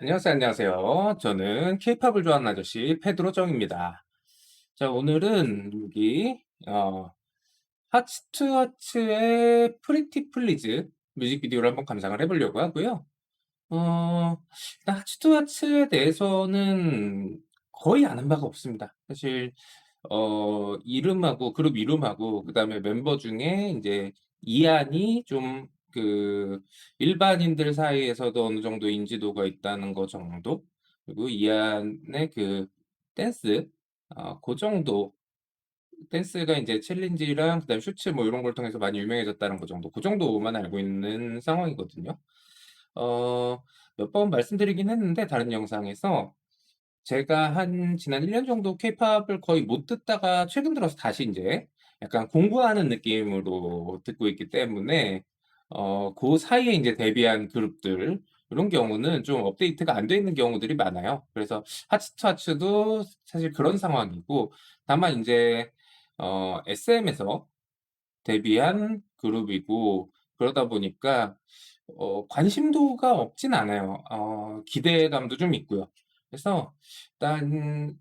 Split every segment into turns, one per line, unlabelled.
안녕하세요, 안녕하세요. 저는 케이팝을 좋아하는 아저씨 페드로 정입니다. 자, 오늘은 여기 하츠 투 하츠의 프리티 플리즈 뮤직비디오를 한번 감상을 해보려고 하고요. 일단 하츠 투 하츠에 대해서는 거의 아는 바가 없습니다. 사실 이름하고 그룹 이름하고 그다음에 멤버 중에 이제 이안이 좀 일반인들 사이에서도 어느 정도 인지도가 있다는 거 정도, 그리고 이안의 그 댄스, 그 정도. 댄스가 이제 챌린지랑 그다음에 슈츠 뭐 이런 걸 통해서 많이 유명해졌다는 거 정도, 그 정도만 알고 있는 상황이거든요. 어, 몇 번 말씀드리긴 했는데 다른 영상에서 제가 한 지난 1년 정도 케이팝을 거의 못 듣다가 최근 들어서 다시 인제 약간 공부하는 느낌으로 듣고 있기 때문에 고 사이에 인제 데뷔한 그룹들, 요런 경우는 좀 업데이트가 안 돼 있는 경우들이 많아요. 그래서 하츠 투 하츠도 사실 그런 상황이고, 다만 인제 SM에서 데뷔한 그룹이고, 그러다 보니까 관심도가 없진 않아요. 기대감도 좀 있고요. 그래서 일단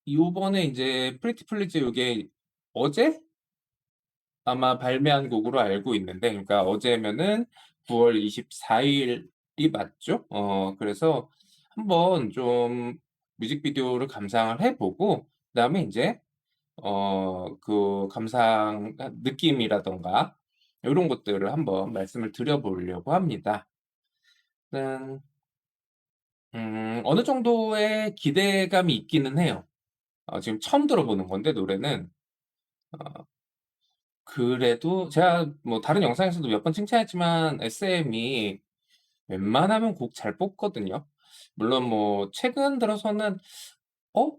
요번에 이제 프리티 플리즈 요게 어제 아마 발매한 곡으로 알고 있는데, 그러니까 어제면은 9월 24 일이 맞죠? 그래서 한번 좀 뮤직비디오를 감상을 해 보고, 그다음에 인제 그 감상 느낌이라든가 요런 것들을 한번 말씀을 드려 보려고 합니다. 일단 어느 정도의 기대감이 있기는 해요. 지금 처음 들어보는 건데, 노래는 그래도 제가 뭐 다른 영상에서도 몇 번 칭찬했지만 SM이 웬만하면 곡 잘 뽑거든요. 물론 뭐 최근 들어서는 '어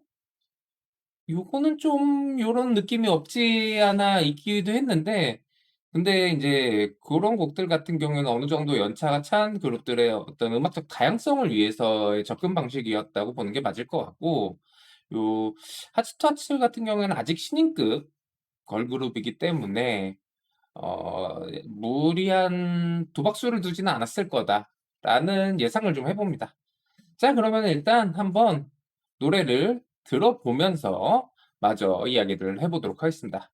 요거는 좀 요런 느낌이 없지 않아 있기도 했는데, 근데 인제 고런 곡들 같은 경우에는 어느 정도 연차가 찬 그룹들의 어떤 음악적 다양성을 위해서의 접근 방식이었다고 보는 게 맞을 것 같고, 요 하츠 투 하츠 같은 경우에는 아직 신인급 걸그룹이기 때문에 '무리한 도박수를 두지는 않았을 거다.'라는 예상을 좀 해 봅니다. 자, 그러면은 일단 한번 노래를 들어보면서 마저 이야기를 해 보도록 하겠습니다.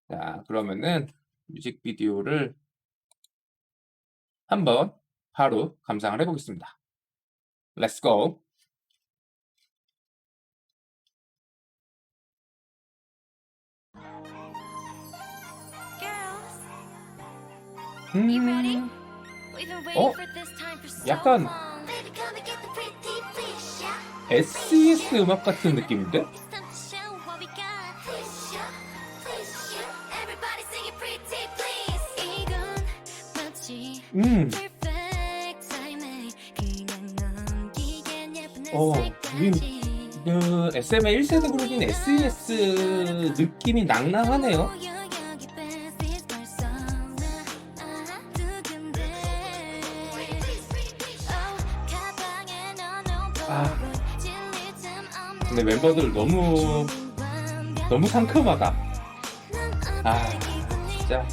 자, 그러면은 뮤직비디오를 한번 바로 감상을 해 보겠습니다. 렛츠 고.
Girls, you ready?
음.
We've been waiting
어
for this time for so
약간
long. Baby, come and get the pretty please, yeah.
SES 음악 같은 느낌인데?
It's time to show what we got. Please, yeah. Please, yeah. Everybody sing it pretty please. 이건 마치
음.
perfect timing. 그냥 넘기기엔 예쁜 내
이
색깔지.
그 SM의 1 세대 그룹인 SES 느낌이 낭낭하네요.
여기 뺏을 벌써 나 두근대. 가방에 넣어놓은
아,
포로 질릴 틈 없는
근데 멤버들 너무 너무 상큼하다. 아, 진짜.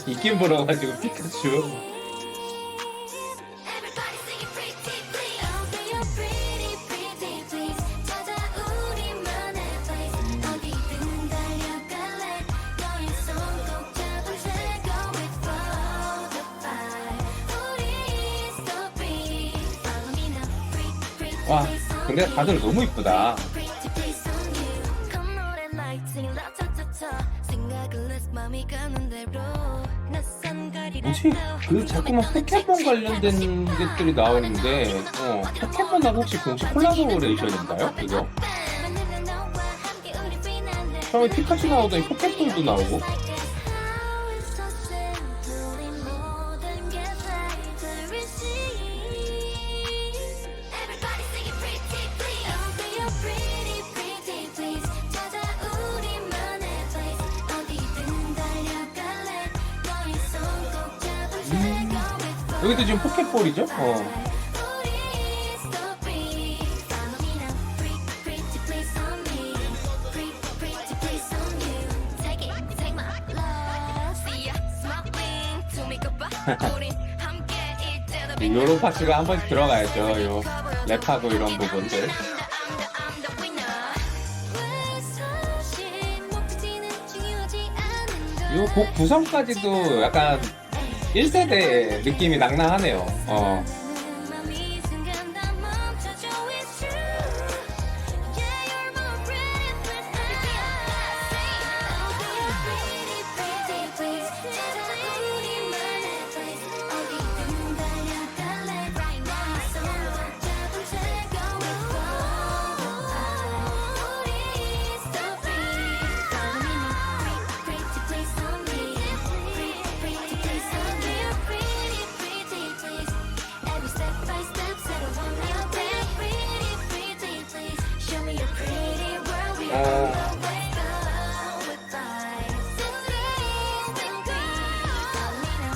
있긴 불어 가지고 피카츄. 와, 근데 다들 너무 이쁘다. 뭐지? 그 자꾸만 포켓몬 관련된 것들이 나오는데, 포켓몬하고 혹시 공식 콜라보레이션인가요? 그거? 처음에 피카츄 나오더니 포켓몬도 나오고. 여기도 지금 포켓볼이죠?
우린 함께 이때도
이 요런 파트가 한 번씩 들어가야죠. 요 랩하고 이런 부분들.
I'm the winner. 왜 사실 목표지는 중요하지 않은
요 곡 구성까지도 약간 1세대 느낌이 낭낭하네요.
이 순간 다 멈춰줘 it's true. Yeah, you're more pretty than I'll be a pretty, pretty please. 찾아 우리만의 place. 어디든 달려갈래 right now. 서로 잡은 채 going forward. 우리 so free. Follow me, pretty please on me. Pretty please on me. Pretty, pretty please. Every step by step, 새로운 your way. Pretty, pretty please. Show me your pretty world. We on the way. Go with life. So free, so free. Follow me now.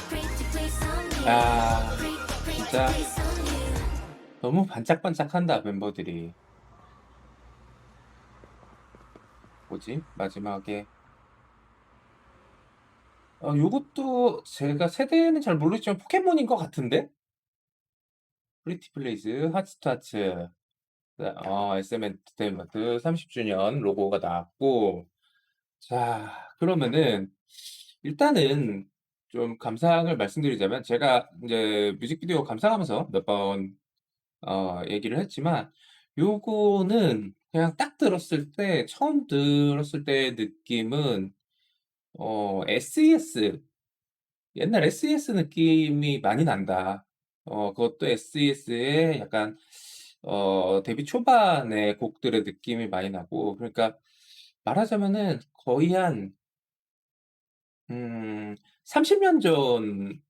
Pretty please on me.
야,
Pretty
진짜
please on you.
너무 반짝반짝한다, 멤버들이. 뭐지? 마지막에. 요것도 제가 세대는 잘 모르겠지만 포켓몬인 것 같은데? 프리티 플레이즈, 하츠 투 하츠. SM 엔터테인먼트 30주년 로고가 나왔고, 자, 그러면은, 일단은 좀 감상을 말씀드리자면, 제가 이제 뮤직비디오 감상하면서 몇 번, 얘기를 했지만, 요거는 그냥 딱 들었을 때, 처음 들었을 때의 느낌은, SES, 옛날 SES 느낌이 많이 난다. 그것도 SES의 약간 데뷔 초반의 곡들의 느낌이 많이 나고, 그러니까 말하자면은 거의 한 30년 전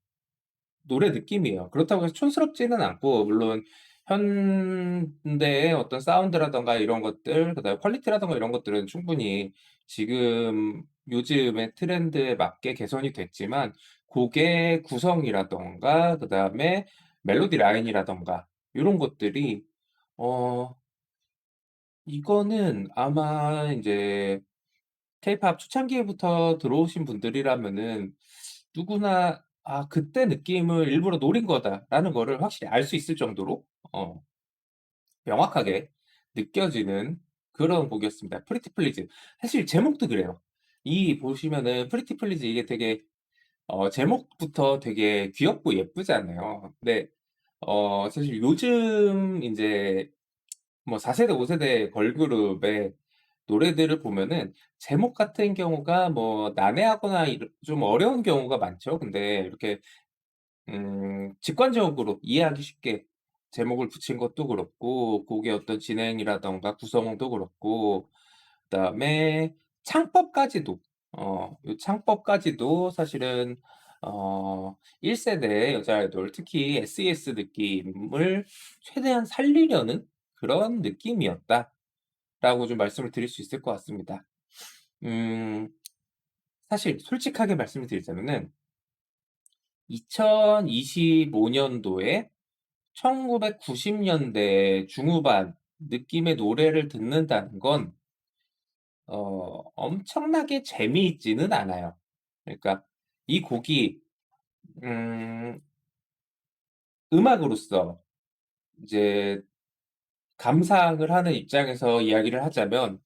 노래 느낌이에요. 그렇다고 해서 촌스럽지는 않고, 물론 현대의 어떤 사운드라든가 이런 것들, 그다음에 퀄리티라든가 이런 것들은 충분히 지금 요즘의 트렌드에 맞게 개선이 됐지만, 곡의 구성이라든가 그다음에 멜로디 라인이라든가 요런 것들이 어 이거는 아마 인제 케이팝 초창기부터 들어오신 분들이라면은 누구나 '아, 그때 느낌을 일부러 노린 거다.'라는 거를 확실히 알 수 있을 정도로 어 명확하게 느껴지는 그런 곡이었습니다. 프리티 플리즈. 사실 제목도 그래요. 이 보시면은 프리티 플리즈 이게 되게 제목부터 되게 귀엽고 예쁘잖아요. 근데 사실 요즘 인제 뭐 4 세대, 5 세대 걸그룹의 노래들을 보면은 제목 같은 경우가 뭐 난해하거나 좀 어려운 경우가 많죠. 근데 이렇게 직관적으로 이해하기 쉽게 제목을 붙인 것도 그렇고, 곡의 어떤 진행이라든가 구성도 그렇고, 그다음에 창법까지도 요 창법까지도 사실은 1 세대 여자 아이돌, 특히 SES 느낌을 최대한 살리려는 그런 느낌이었다라고 좀 말씀을 드릴 수 있을 것 같습니다. 음 사실 솔직하게 말씀을 드리자면은 2025 년도에 1990 년대 중후반 느낌의 노래를 듣는다는 건 엄청나게 재미있지는 않아요. 그러니까 이 곡이 음 음악으로서 이제 감상을 하는 입장에서 이야기를 하자면,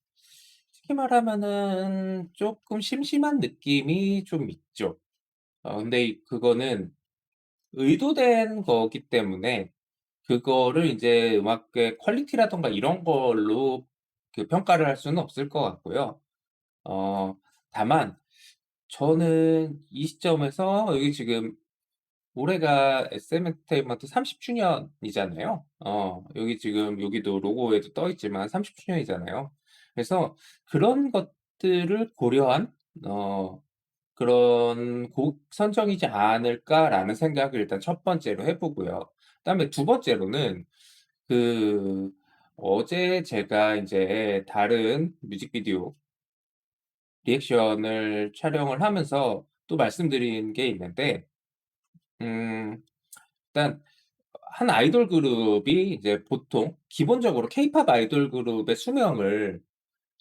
쉽게 말하면은 쪼끔 심심한 느낌이 좀 있죠. 근데 그거는 의도된 거기 때문에 그거를 인제 음악의 퀄리티라든가 이런 걸로 평가를 할 수는 없을 것 같고요. 다만 저는 이 시점에서 여기 지금 올해가 SM 엔터테인먼트 30 주년이잖아요. 여기 지금 여기도 로고에도 떠 있지만 30 주년이잖아요. 그래서 그런 것들을 고려한 어 그런 곡 선정이지 않을까라는 생각을 일단 첫 번째로 해 보고요. 그다음에 두 번째로는 그 어제 제가 인제 다른 뮤직비디오 리액션을 촬영을 하면서 또 말씀드린 게 있는데, 음 일단 한 아이돌 그룹이 이제 보통 기본적으로 케이팝 아이돌 그룹의 수명을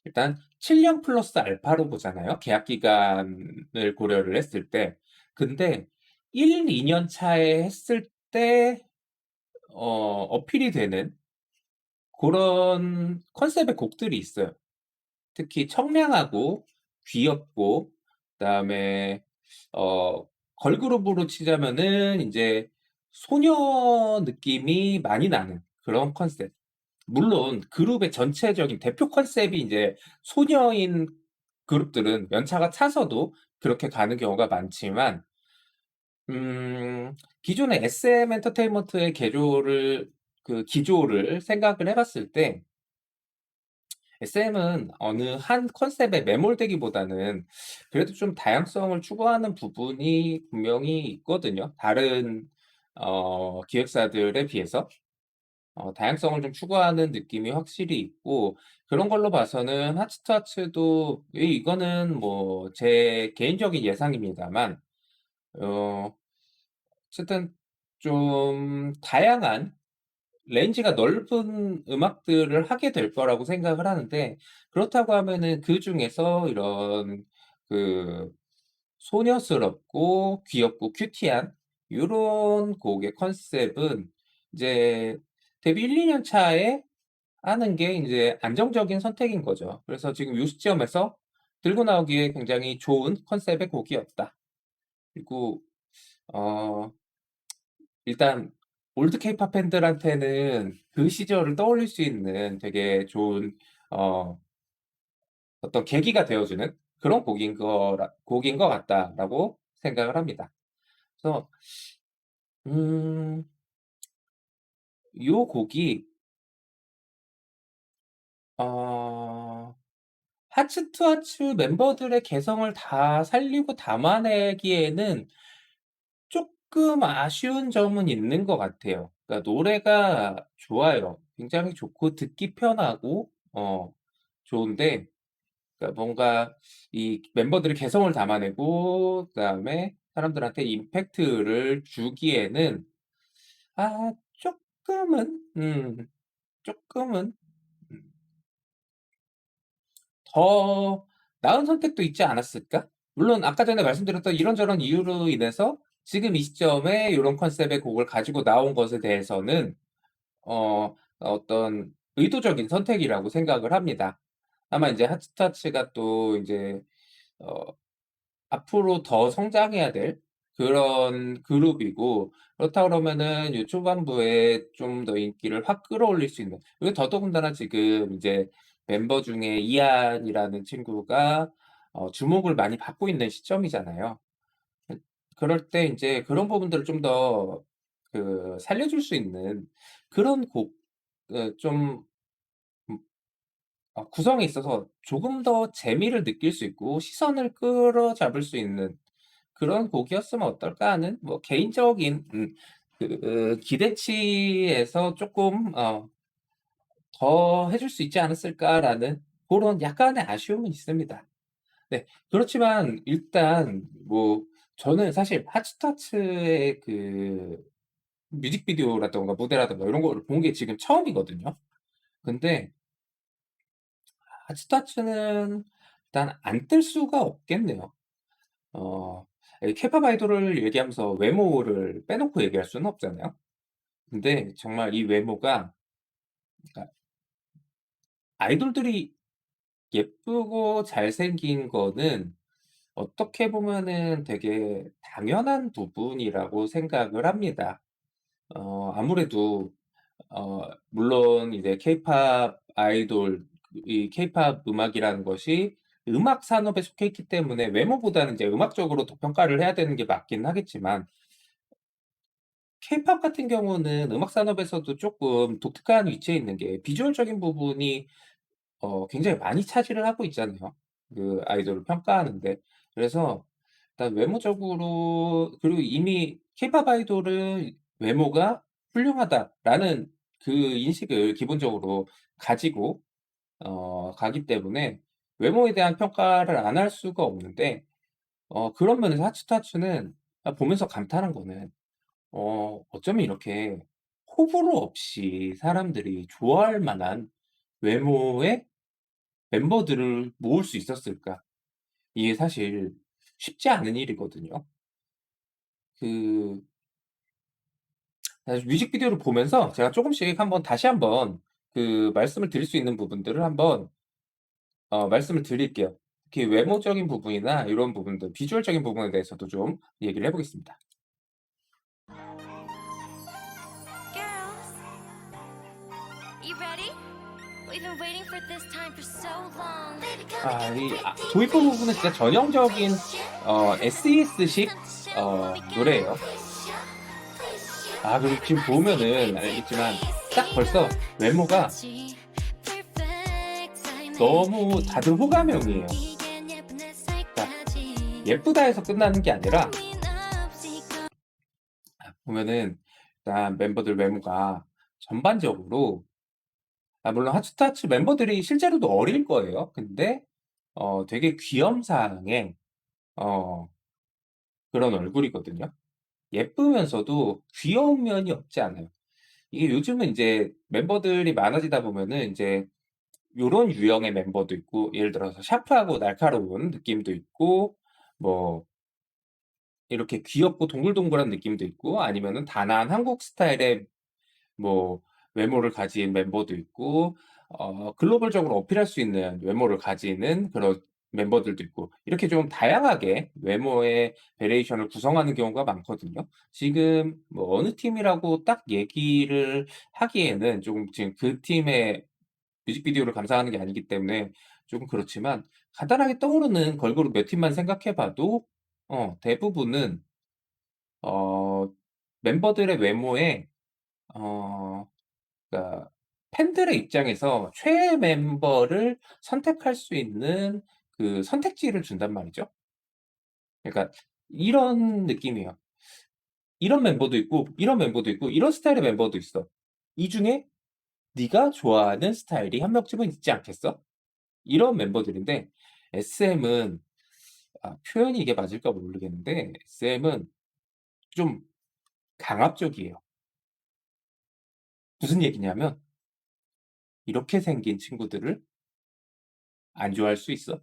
일단 7년 플러스 알파로 보잖아요, 계약 기간을 고려를 했을 때. 근데 1-2년 차에 했을 때 어필이 되는 고런 컨셉의 곡들이 있어요. 특히 청량하고 귀엽고 그다음에 어 걸그룹으로 치자면은 인제 소녀 느낌이 많이 나는 그런 컨셉. 물론 그룹의 전체적인 대표 컨셉이 인제 소녀인 그룹들은 연차가 차서도 그렇게 가는 경우가 많지만 음 기존의 SM 엔터테인먼트의 기조를 생각을 해 봤을 때 SM은 어느 한 컨셉에 매몰되기보다는 그래도 좀 다양성을 추구하는 부분이 분명히 있거든요. 다른 기획사들에 비해서 다양성을 좀 추구하는 느낌이 확실히 있고 그런 걸로 봐서는 하츠투하츠도 이거는 뭐 제 개인적인 예상입니다만 어 어쨌든 좀 다양한 레인지가 넓은 음악들을 하게 될 거라고 생각을 하는데 그렇다고 하면은 그중에서 이런 그 소녀스럽고 귀엽고 큐티한 요런 곡의 컨셉은 이제 데뷔 1-2년 차에 하는 게 인제 안정적인 선택인 거죠. 그래서 지금 요 시점에서 들고 나오기에 굉장히 좋은 컨셉의 곡이었다. 그리고 어 일단 올드 케이팝 팬들한테는 그 시절을 떠올릴 수 있는 되게 좋은 어 어떤 계기가 되어 주는 그런 곡인 것 같다라고 생각을 합니다. 그래서 음 요 곡이 어 하츠 투 하츠 멤버들의 개성을 다 살리고 담아내기에는 쪼끔 아쉬운 점은 있는 것 같아요. 그러니까 노래가 좋아요. 굉장히 좋고 듣기 편하고 좋은데 그러니까 뭔가 이 멤버들의 개성을 담아내고 그다음에 사람들한테 임팩트를 주기에는 쪼끔은 쪼끔은 음 '더 나은 선택도 있지 않았을까?' 물론 아까 전에 말씀드렸던 이런저런 이유로 인해서 지금 이 시점에 요런 컨셉의 곡을 가지고 나온 것에 대해서는 어떤 의도적인 선택이라고 생각을 합니다. 다만 인제 하츠타츠가 또 인제 어 앞으로 더 성장해야 될 그런 그룹이고 그렇다 그러면은 요 초반부에 좀 더 인기를 확 끌어올릴 수 있는 그리고 더더군다나 지금 이제 멤버 중에 이한이라는 친구가 주목을 많이 받고 있는 시점이잖아요. 그 그럴 때 인제 그런 부분들을 좀 더 살려줄 수 있는 그런 곡 좀 음 구성에 있어서 조금 더 재미를 느낄 수 있고 시선을 끌어잡을 수 있는 그런 곡이었으면 어떨까 하는 뭐 개인적인 기대치에서 쪼끔 '더 해줄 수 있지 않았을까.'라는 고런 약간의 아쉬움은 있습니다. 네. 그렇지만 일단 뭐 저는 사실 하츠타츠의 뮤직비디오라든가 무대라든가 이런 거를 본 게 지금 처음이거든요. 근데 하츠타츠는 일단 안 뜰 수가 없겠네요. 어 이 케이팝 아이돌을 얘기하면서 외모를 빼놓고 얘기할 수는 없잖아요. 근데 정말 이 외모가 그러니까 아이돌들이 예쁘고 잘생긴 거는 어떻게 보면은 되게 당연한 부분이라고 생각을 합니다. 아무래도 물론 이제 케이팝 아이돌 이 케이팝 음악이라는 것이 음악 산업에 속해 있기 때문에 외모보다는 이제 음악적으로 더 평가를 해야 되는 게 맞긴 하겠지만 케이팝 같은 경우는 음악 산업에서도 쪼끔 독특한 위치에 있는 게 비주얼적인 부분이 굉장히 많이 차지를 하고 있잖아요, 그 아이돌을 평가하는데. 그래서 일단 외모적으로 그리고 이미 케이팝 아이돌은 '외모가 훌륭하다.'라는 그 인식을 기본적으로 가지고 가기 때문에 외모에 대한 평가를 안 할 수가 없는데 그런 면에서 하츠투하츠는 보면서 감탄한 거는 어쩌면 이렇게 호불호 없이 사람들이 좋아할 만한 외모의 멤버들을 모을 수 있었을까? 이게 사실 쉽지 않은 일이거든요. 그 뮤직비디오를 보면서 제가 조금씩 다시 한번 말씀을 드릴 수 있는 부분들을 한번 말씀을 드릴게요. 특히 외모적인 부분이나 이런 부분들, 비주얼적인 부분에 대해서도 좀 얘기를 해 보겠습니다.
Girls, you ready? We've been waiting for this time for so long. Baby, come and get pretty,
도입부 부분은 진짜 전형적인 SES식 노래예요. 그리고 지금 보면은 알겠지만 딱 벌써 외모가 너무 다들 호감형이에요. 예쁘다 해서 끝나는 게 아니라 보면은 일단 멤버들 외모가 전반적으로 물론 핫스타츠 멤버들이 실제로도 어릴 거예요. 근데 되게 귀염상의 그런 얼굴이거든요. 예쁘면서도 귀여운 면이 없지 않아요. 이게 요즘은 이제 멤버들이 많아지다 보면은 인제 요런 유형의 멤버도 있고, 예를 들어서 샤프하고 날카로운 느낌도 있고, 뭐 이렇게 귀엽고 동글동글한 느낌도 있고, 아니면은 단아한 한국 스타일의 뭐 외모를 가진 멤버도 있고, 글로벌적으로 어필할 수 있는 외모를 가지는 그런 멤버들도 있고, 이렇게 좀 다양하게 외모의 베리에이션을 구성하는 경우가 많거든요. 지금 뭐 어느 팀이라고 딱 얘기를 하기에는 조금 지금 그 팀의 뮤직비디오를 감상하는 게 아니기 때문에 조금 그렇지만, 간단하게 떠오르는 걸그룹 몇 팀만 생각해 봐도 대부분은 어 멤버들의 외모에 어 그러니까 팬들의 입장에서 최애 멤버를 선택할 수 있는 그 선택지를 준단 말이죠. 그러니까 이런 느낌이에요. 이런 멤버도 있고 이런 멤버도 있고 이런 스타일의 멤버도 있어. 이 중에 네가 좋아하는 스타일이 한 명쯤은 있지 않겠어? 이런 멤버들인데, SM은 표현이 이게 맞을까 모르겠는데 SM은 좀 강압적이에요. 무슨 얘기냐면 "이렇게 생긴 친구들을 안 좋아할 수 있어?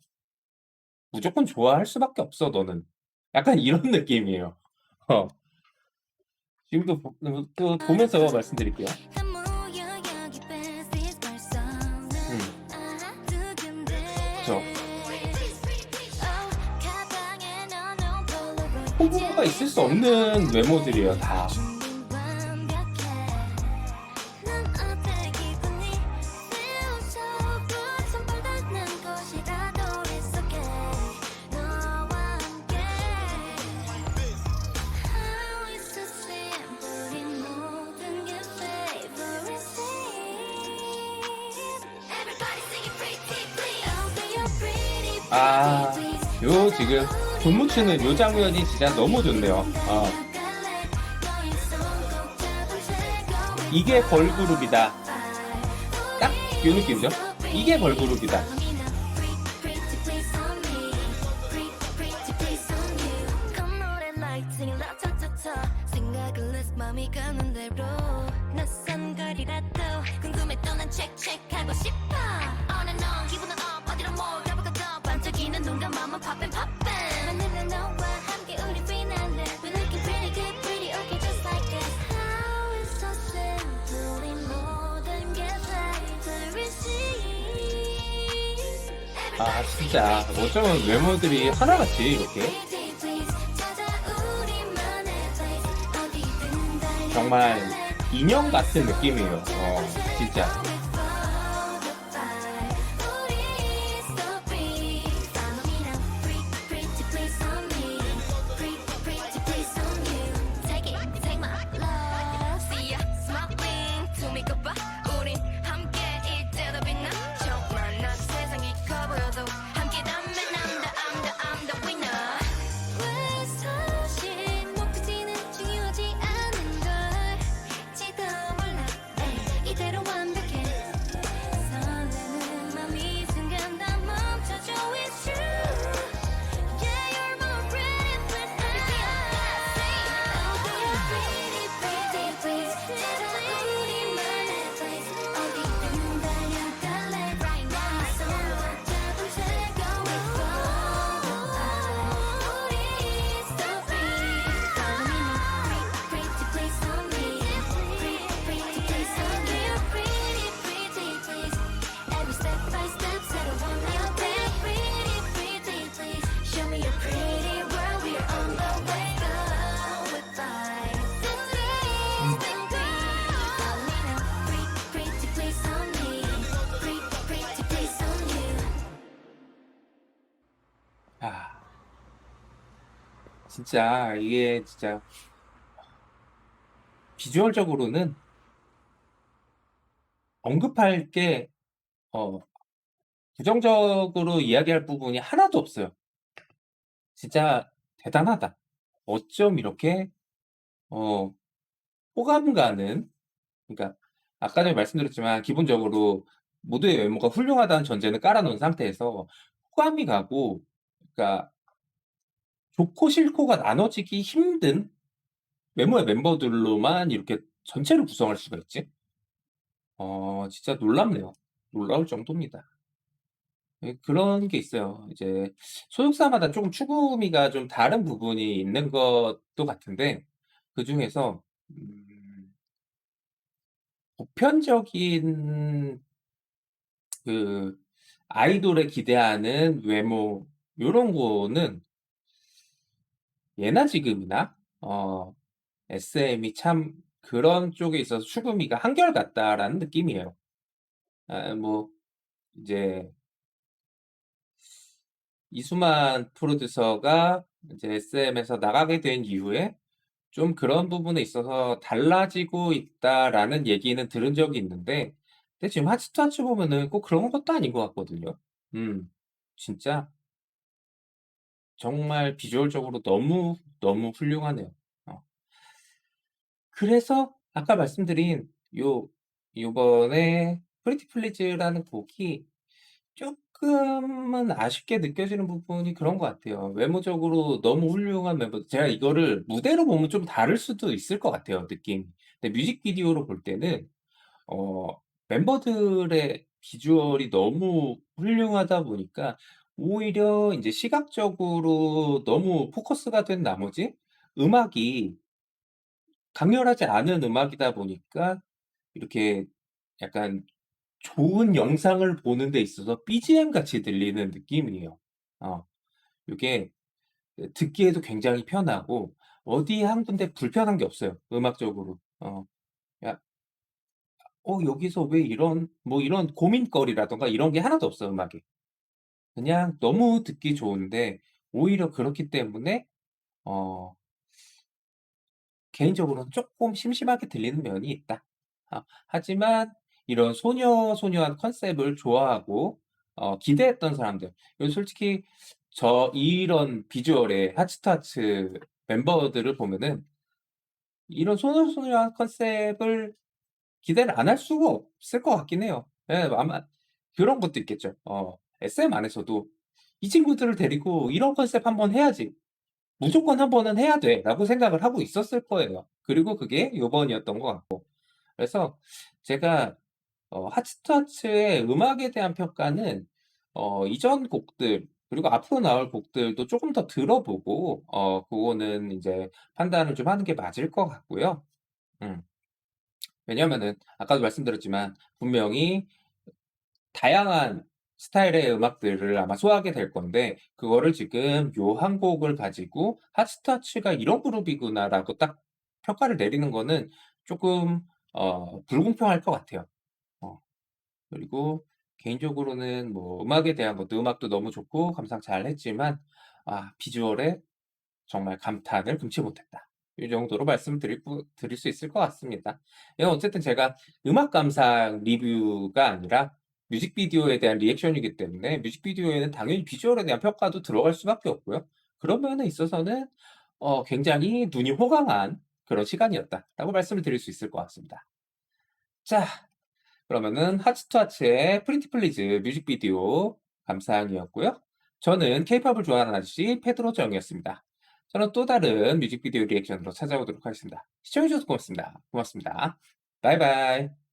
무조건 좋아할 수밖에 없어 너는." 약간 이런 느낌이에요. 어. 지금도 또 보면서 말씀드릴게요. 그쵸. 호불호가 있을 수 없는 외모들이에요 다. 요 지금 돈 묻히는 요 장면이 진짜 너무 좋네요. 이게 걸그룹이다. 딱 요 느낌이죠. 이게 걸그룹이다. 진짜 어쩌면 외모들이 하나같이 이렇게 정말 인형 같은 느낌이에요. 진짜. 진짜 이게 진짜 비주얼적으로는 언급할 게 어 부정적으로 이야기할 부분이 하나도 없어요. 진짜 대단하다. 어쩜 이렇게 어 호감 가는, 그러니까 아까 전에 말씀드렸지만 기본적으로 모두의 외모가 훌륭하다는 전제는 깔아 놓은 상태에서 호감이 가고, 그러니까 좋고 싫고가 나눠지기 힘든 외모의 멤버들로만 이렇게 전체를 구성할 수가 있지? 진짜 놀랍네요. 놀라울 정도입니다. 예, 그런 게 있어요. 이제 소속사마다 쪼금 추구미가 좀 다른 부분이 있는 것도 같은데, 그중에서 보편적인 그 아이돌에 기대하는 외모, 요런 거는 예나 지금이나 SM이 참 그런 쪽에 있어서 추구미가 한결같다라는 느낌이에요. 뭐 이제 이수만 프로듀서가 이제 SM에서 나가게 된 이후에 좀 그런 부분에 있어서 달라지고 있다라는 얘기는 들은 적이 있는데, 근데 지금 하츠투하츠 보면은 꼭 그런 것도 아닌 것 같거든요. 음. 진짜 정말 비주얼적으로 너무, 너무 훌륭하네요. 어. 그래서 아까 말씀드린 요번에 프리티 플리즈라는 곡이 쪼끔은 아쉽게 느껴지는 부분이 그런 것 같아요. 외모적으로 너무 훌륭한 멤버들, 제가 이거를 무대로 보면 좀 다를 수도 있을 것 같아요, 느낌이. 근데 뮤직비디오로 볼 때는 어 멤버들의 비주얼이 너무 훌륭하다 보니까 오히려 인제 시각적으로 너무 포커스가 된 나머지 음악이 강렬하지 않은 음악이다 보니까 이렇게 약간 좋은 영상을 보는 데 있어서 BGM 같이 들리는 느낌이에요. 어 요게 듣기에도 굉장히 편하고 어디 한 군데 불편한 게 없어요, 음악적으로. 야 여기서 왜 이런 뭐 이런 고민거리라든가 이런 게 하나도 없어, 음악에. 그냥 너무 듣기 좋은데, 오히려 그렇기 때문에 어 개인적으로는 쪼끔 심심하게 들리는 면이 있다. 하지만 이런 소녀소녀한 컨셉을 좋아하고 기대했던 사람들, 이건 솔직히 이런 비주얼의 하츠투하츠 멤버들을 보면은 이런 소녀소녀한 컨셉을 기대를 안 할 수가 없을 것 같긴 해요. 예, 아마 그런 것도 있겠죠. SM 안에서도 '이 친구들을 데리고 이런 컨셉 한번 해야지. 무조건 한 번은 해야 돼.'라고 생각을 하고 있었을 거예요. 그리고 그게 요번이었던 것 같고. 그래서 제가 하츠투하츠의 음악에 대한 평가는 이전 곡들 그리고 앞으로 나올 곡들도 쪼금 더 들어보고 그거는 인제 판단을 좀 하는 게 맞을 것 같고요. 음. 왜냐하면은 아까도 말씀드렸지만 분명히 다양한 스타일의 음악들을 아마 소화하게 될 건데, 그거를 지금 요 한 곡을 가지고 '하츠투하츠가 이런 그룹이구나.'라고 딱 평가를 내리는 거는 쪼끔 불공평할 것 같아요. 어 그리고 개인적으로는 뭐 음악에 대한 것도, 음악도 너무 좋고 감상 잘했지만 비주얼에 정말 감탄을 금치 못했다. 이 정도로 드릴 수 있을 것 같습니다. 이건 어쨌든 제가 음악 감상 리뷰가 아니라 뮤직비디오에 대한 리액션이기 때문에 뮤직비디오에는 당연히 비주얼에 대한 평가도 들어갈 수밖에 없고요. 그런 면에 있어서는 굉장히 눈이 호강한 그런 시간이었다라고 말씀을 드릴 수 있을 것 같습니다. 자, 그러면은 하츠투하츠의 프리티 플리즈 뮤직비디오 감상이었고요. 저는 케이팝을 좋아하는 아저씨 페드로 정이었습니다. 저는 또 다른 뮤직비디오 리액션으로 찾아오도록 하겠습니다. 시청해 주셔서 고맙습니다. 고맙습니다. 바이바이.